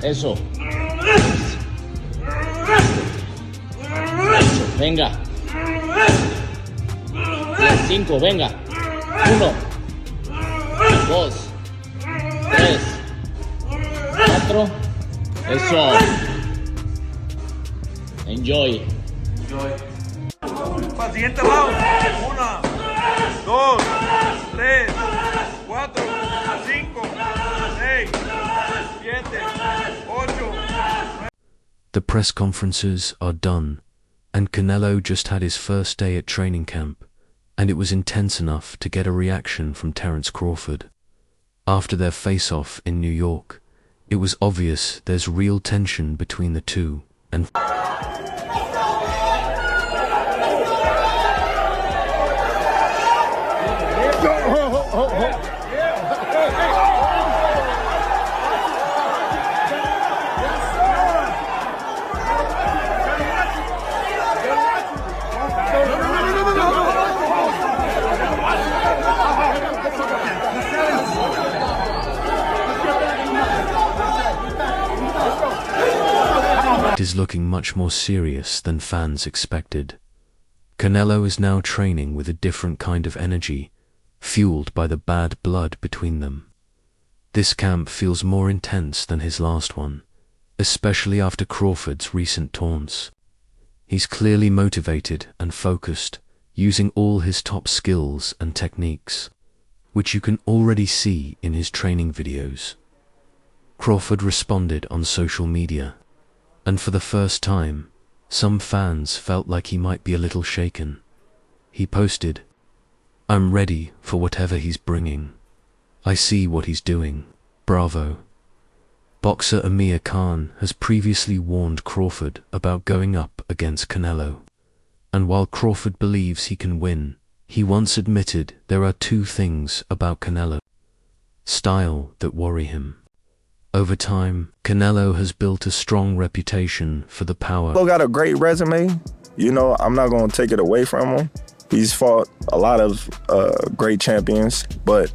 Eso. Venga. 5, venga. 1, 2, 3, 4. Eso. Enjoy. Para el siguiente round. 1, 2, 3, 4, 5, 6, 7, 8. The press conferences are done, and Canelo just had his first day at training camp, and it was intense enough to get a reaction from Terence Crawford. After their face-off in New York, it was obvious there's real tension between the two, and it is looking much more serious than fans expected. Canelo is now training with a different kind of energy, fueled by the bad blood between them. This camp feels more intense than his last one, especially after Crawford's recent taunts. He's clearly motivated and focused, using all his top skills and techniques, which you can already see in his training videos. Crawford responded on social media, and for the first time, some fans felt like he might be a little shaken. He posted, "I'm ready for whatever he's bringing. I see what he's doing. Bravo." Boxer Amir Khan has previously warned Crawford about going up against Canelo, and while Crawford believes he can win, he once admitted there are two things about Canelo: style that worry him. Over time, Canelo has built a strong reputation for the power. Canelo got a great resume. You know, I'm not going to take it away from him. He's fought a lot of great champions, but,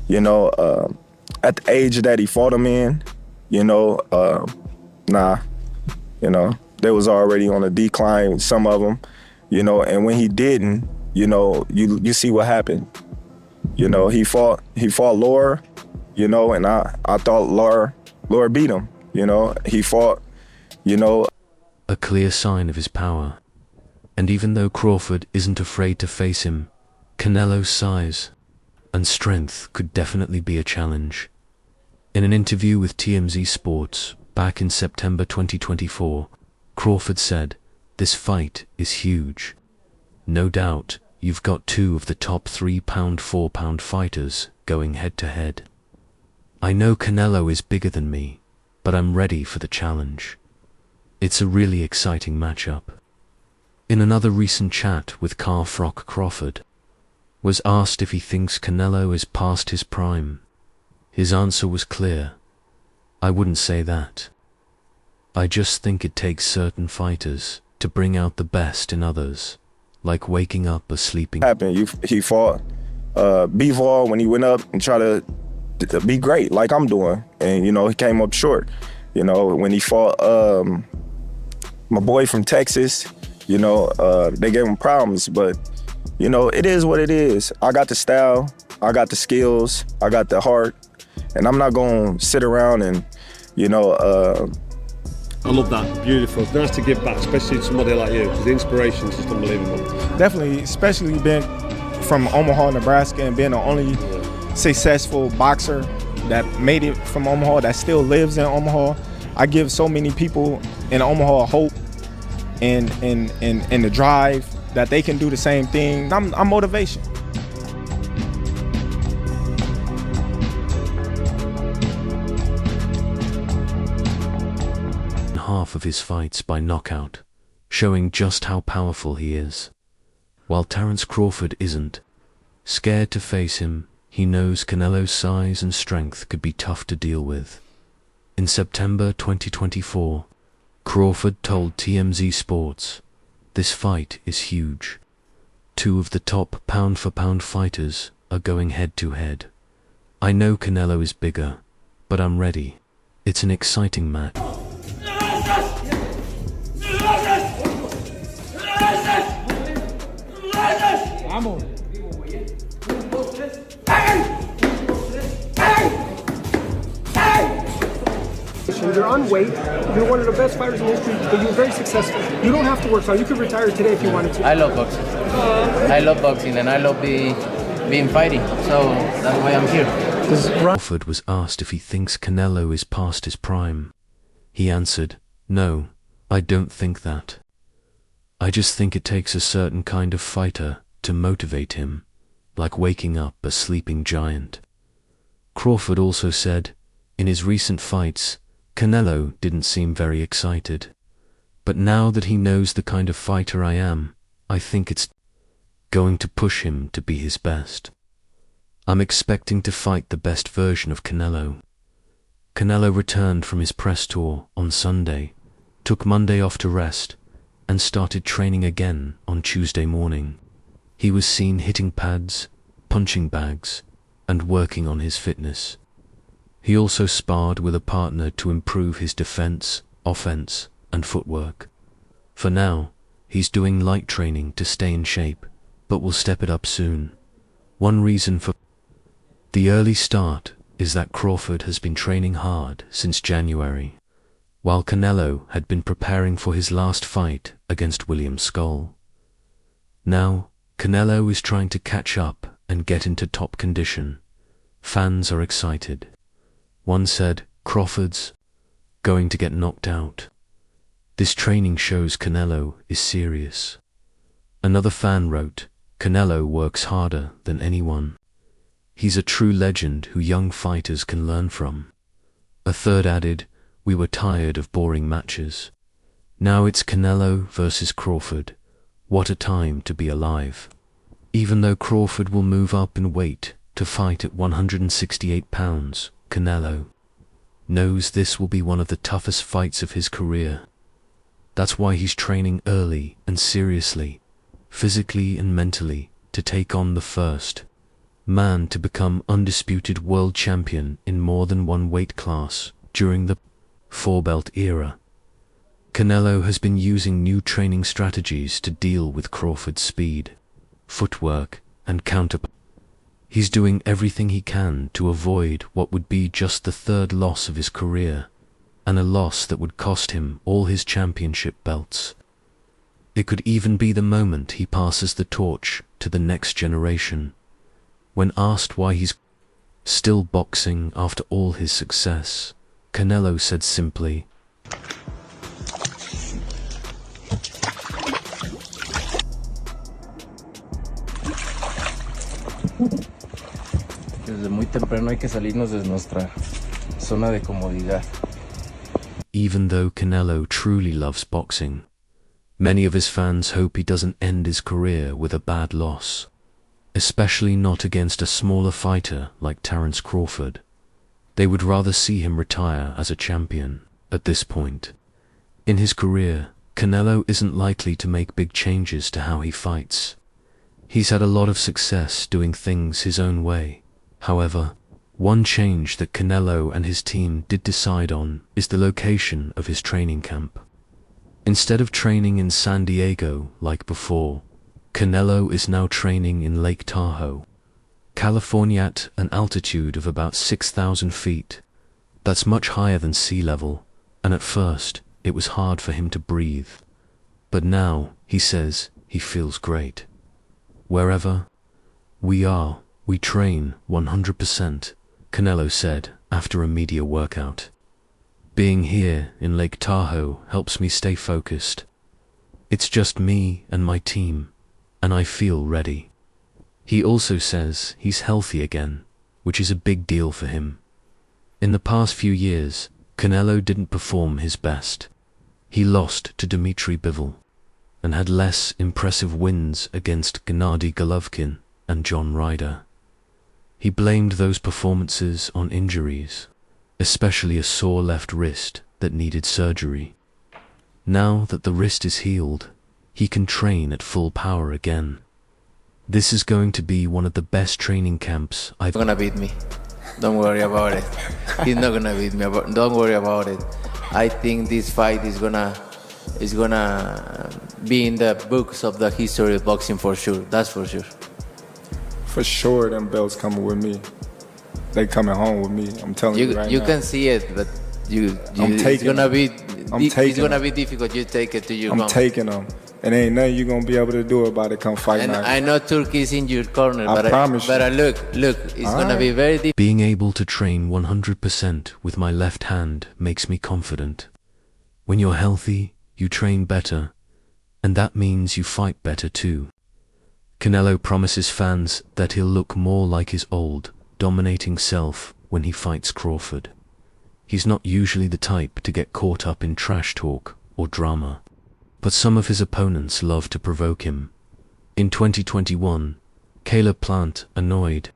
you know, at the age that he fought him in, you know, you know, they was already on a decline, some of them, you know, and when he didn't, you know, you see what happened. You know, he fought Laura, you know, and I thought Laura beat him, you know. He fought, you know. A clear sign of his power. And even though Crawford isn't afraid to face him, Canelo's size and strength could definitely be a challenge. In an interview with TMZ Sports back in September 2024, Crawford said, "This fight is huge. No doubt you've got two of the top 3-pound, 4-pound fighters going head-to-head. I know Canelo is bigger than me, but I'm ready for the challenge. It's a really exciting matchup." In another recent chat with Crawford, was asked if he thinks Canelo is past his prime. His answer was clear: "I wouldn't say that. I just think it takes certain fighters to bring out the best in others, like waking up a sleeping..." He fought Bivol when he went up and tried to be great like I'm doing, and, you know, he came up short. You know, when he fought my boy from Texas, you know, they gave him problems, but, you know, it is what it is. I got the style, I got the skills, I got the heart, and I'm not going to sit around and, you know... I love that. Beautiful. It's nice to give back, especially to somebody like you, because the inspiration is just unbelievable. Definitely, especially being from Omaha, Nebraska, and being the only successful boxer that made it from Omaha, that still lives in Omaha. I give so many people in Omaha hope and the drive that they can do the same thing. I'm motivation. Half of his fights by knockout, showing just how powerful he is. While Terence Crawford isn't scared to face him, he knows Canelo's size and strength could be tough to deal with. In September 2024, Crawford told TMZ Sports, "This fight is huge. Two of the top pound-for-pound fighters are going head-to-head. I know Canelo is bigger, but I'm ready. It's an exciting match. You're on weight, you're one of the best fighters in history, but you're very successful. You don't have to work hard. You could retire today if you wanted to. I love boxing. I love boxing and I love being fighting. So that's why I'm here. Crawford was asked if he thinks Canelo is past his prime. He answered, "No, I don't think that. I just think it takes a certain kind of fighter to motivate him, like waking up a sleeping giant." Crawford also said, in his recent fights, Canelo didn't seem very excited. But now that he knows the kind of fighter I am, I think it's going to push him to be his best. I'm expecting to fight the best version of Canelo. Canelo returned from his press tour on Sunday, took Monday off to rest, and started training again on Tuesday morning. He was seen hitting pads, punching bags, and working on his fitness. He also sparred with a partner to improve his defense, offense, and footwork. For now, he's doing light training to stay in shape, but will step it up soon. One reason for the early start is that Crawford has been training hard since January, while Canelo had been preparing for his last fight against William Skull. Now, Canelo is trying to catch up and get into top condition. Fans are excited. One said, "Crawford's going to get knocked out. This training shows Canelo is serious." Another fan wrote, "Canelo works harder than anyone. He's a true legend who young fighters can learn from." A third added, "We were tired of boring matches. Now it's Canelo versus Crawford. What a time to be alive." Even though Crawford will move up in weight to fight at 168 pounds, Canelo knows this will be one of the toughest fights of his career. That's why he's training early and seriously, physically and mentally, to take on the first man to become undisputed world champion in more than one weight class during the four-belt era. Canelo has been using new training strategies to deal with Crawford's speed, footwork, and counter. He's doing everything he can to avoid what would be just the third loss of his career, and a loss that would cost him all his championship belts. It could even be the moment he passes the torch to the next generation. When asked why he's still boxing after all his success, Canelo said simply, Desde muy temprano hay que salirnos de nuestra zona de comodidad. Even though Canelo truly loves boxing, many of his fans hope he doesn't end his career with a bad loss, especially not against a smaller fighter like Terence Crawford. They would rather see him retire as a champion at this point. In his career, Canelo isn't likely to make big changes to how he fights. He's had a lot of success doing things his own way. However, one change that Canelo and his team did decide on is the location of his training camp. Instead of training in San Diego like before, Canelo is now training in Lake Tahoe, California, at an altitude of about 6,000 feet. That's much higher than sea level, and at first it was hard for him to breathe. But now, he says, he feels great. "Wherever we are, we train 100%, Canelo said after a media workout. "Being here in Lake Tahoe helps me stay focused. It's just me and my team, and I feel ready." He also says he's healthy again, which is a big deal for him. In the past few years, Canelo didn't perform his best. He lost to Dmitry Bivol, and had less impressive wins against Gennady Golovkin and John Ryder. He blamed those performances on injuries, especially a sore left wrist that needed surgery. Now that the wrist is healed, he can train at full power again. This is going to be one of the best training camps I've... You're gonna beat me. Don't worry about it. He's not gonna beat me. Don't worry about it. I think this fight is gonna be in the books of the history of boxing for sure. That's for sure. For sure, them belts coming with me. They coming home with me. I'm telling you right now. You can see it, but it's gonna be difficult. You take it to your home. I'm taking them. And ain't nothing you gonna be able to do about it come fight night. I know Turkey is in your corner, I promise you. But look, it's gonna be very difficult. Being able to train 100% with my left hand makes me confident. When you're healthy, you train better, and that means you fight better too. Canelo promises fans that he'll look more like his old, dominating self when he fights Crawford. He's not usually the type to get caught up in trash talk or drama, but some of his opponents love to provoke him. In 2021, Caleb Plant annoyed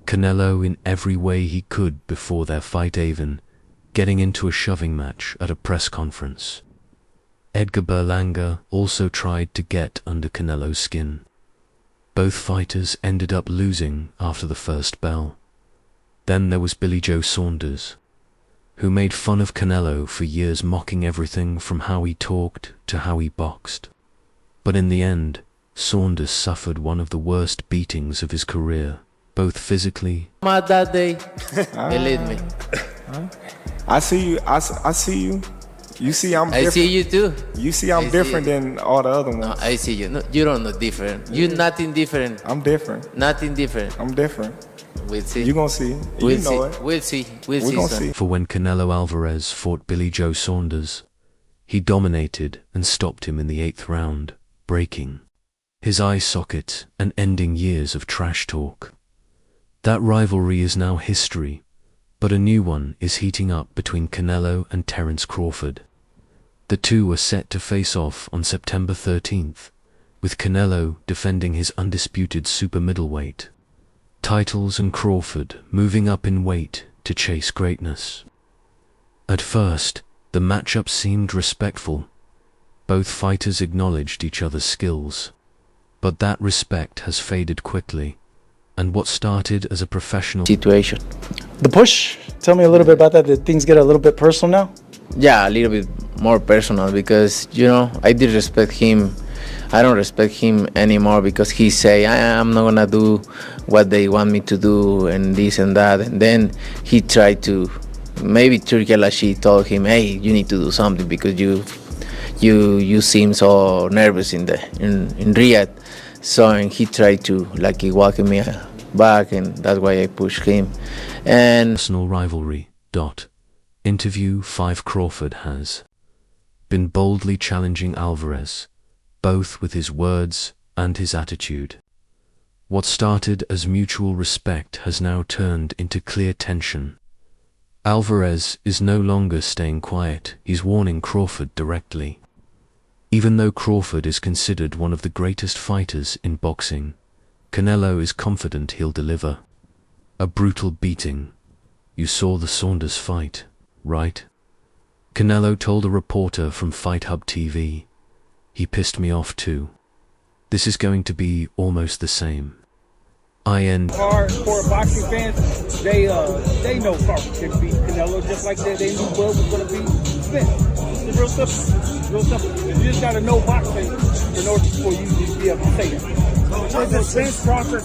Canelo in every way he could before their fight, even getting into a shoving match at a press conference. Edgar Berlanga also tried to get under Canelo's skin. Both fighters ended up losing after the first bell. Then there was Billy Joe Saunders, who made fun of Canelo for years, mocking everything from how he talked to how he boxed. But in the end, Saunders suffered one of the worst beatings of his career, both physically. That day, believe me. I see you. I see you. You see I'm different. I see you too. You see I'm different than all the other ones. No, I see you. No, you don't know different. You're nothing different. I'm different. Nothing different. I'm different. We'll see. You gonna see. We'll you know see. it. We'll see. We're gonna see. For when Canelo Alvarez fought Billy Joe Saunders, he dominated and stopped him in the 8th round, breaking his eye socket and ending years of trash talk. That rivalry is now history, but a new one is heating up between Canelo and Terence Crawford. The two are set to face off on September 13th, with Canelo defending his undisputed super middleweight titles and Crawford moving up in weight to chase greatness. At first, the matchup seemed respectful. Both fighters acknowledged each other's skills, but that respect has faded quickly, and what started as a professional situation. The push, tell me a little bit about that. Did things get a little bit personal now? Yeah, a little bit more personal because, I did respect him. I don't respect him anymore because he say, I'm not gonna do what they want me to do and this and that. And then he tried to, maybe Turkey Al-Ashi told him, hey, you need to do something because you seem so nervous in Riyadh. So and he tried to he walking me back, and that's why I pushed him. And personal rivalry. Interview 5 Crawford has been boldly challenging Alvarez, both with his words and his attitude. What started as mutual respect has now turned into clear tension. Alvarez is no longer staying quiet, he's warning Crawford directly. Even though Crawford is considered one of the greatest fighters in boxing, Canelo is confident he'll deliver. A brutal beating. You saw the Saunders fight, right? Canelo told a reporter from Fight Hub TV, he pissed me off too. This is going to be almost the same. Hardcore boxing fans, they know Crawford can beat Canelo just like they knew Bud was going to beat Spence. It's real simple. Real simple. You just got to know boxing in order for you to be able to say that. Spence Crawford.